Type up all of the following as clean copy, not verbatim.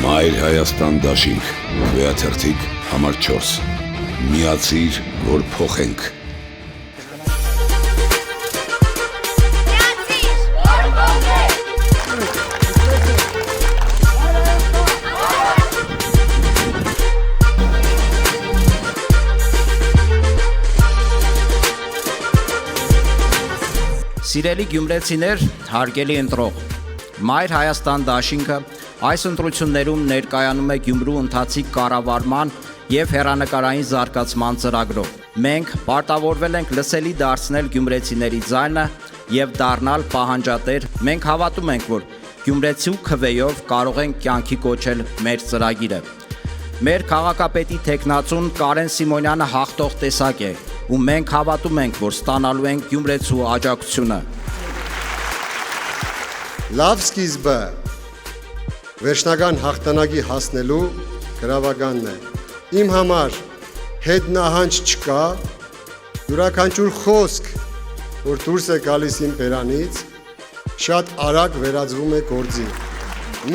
Մայր Հայաստան դաշինք, Քվեաթերթիկ համար 4, միացիր, որ փոխենք։ Սիրելի գյումրեցիներ, հարգելի ընտրող, Մայր Հայաստան դաշինքը այս ընտրություններում ներկայանում է Գյումրու ընթացիկ կառավարման և հեռանկարային զարգացման ծրագրով։ Մենք պարտավորվել ենք լսելի դարձնել գյումրեցիների ձայնը և դառնալ պահանջատեր։ Մենք հավատում ենք, որ գյումրեցու քվեով կարող ենք կյանքի կոչել մեր ծրագիրը։ Մեր քաղաքապետի թեկնածուն Կարեն Սիմոնյանը հաղթող տեսակ է, ու մենք հավատում ենք, որ ստանալու ենք գյումրեցու աջակցությունը։ Լավ սկիզբը վերջնական հաղթանակի հասնելու գրավականն է։ Իմ համար հետ նահանջ չկա, յուրաքանչյուր խոսք, որ դուրս է գալիս իմ բերանից, շատ արագ վերածվում է գործի։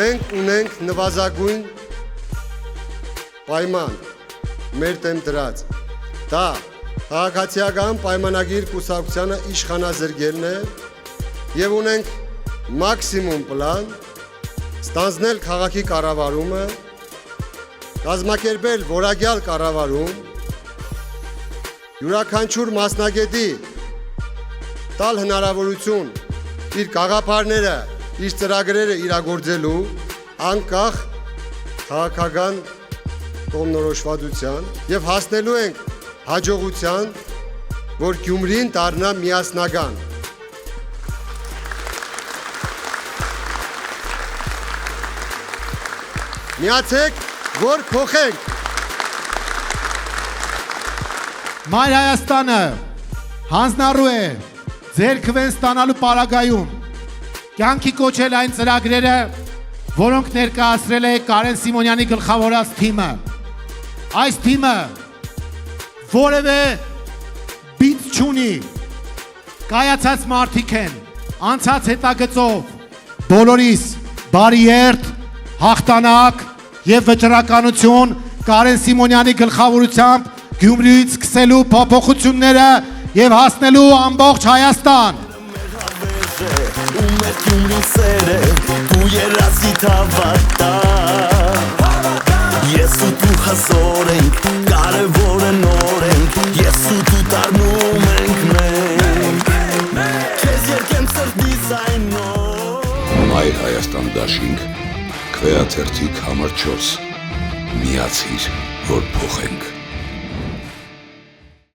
Մենք ունենք նվազագույն պայման մեր դեմ դրած։ Դա քաղաքացիական պայմանագիր կուսակցությանը իշխանազրկելն է և ունենք մաքսիմում պլան ստանձնել քաղաքի կառավարումը, կազմակերպել որակյալ կառավարում, յուրաքանչյուր մասնագետի տալ հնարավորություն իր գաղափարները, իր ծրագրերը իրագործելու անկախ քաղաքական կողմնորոշվածության և հասնելու ենք հաջողության, որ Գյումրին դառնա միասնական։ Միացեք, որ փոխենք։ Մայր Հայաստանը հանձնառու է ձեր քվեն ստանալու պարագայում կյանքի կոչել այն ծրագրերը, որոնք ներկայացրել է Կարեն Սիմոնյանի գլխավորած թիմը։ Այս թիմը որևէ բիծ չունի, կայացած մարդիկ են, անցած հետագծով, բոլորիս բարի երդ, հաղթանակ և վճռականություն Կարեն Սիմոնյանի գլխավորությամբ Գյումրիից սկսելու փոփոխությունները և հասնելու ամբողջ Հայաստան։ Ես ու դու հզոր ենք, կարևորը նոր ենք, ես ու դու դառնում ենք մենք, քեզ երկեմ սրտի զայնով։ Մայր Հայաստան դաշինք, Քվեաթերթիկ համար 4, միացիր, որ փոխենք։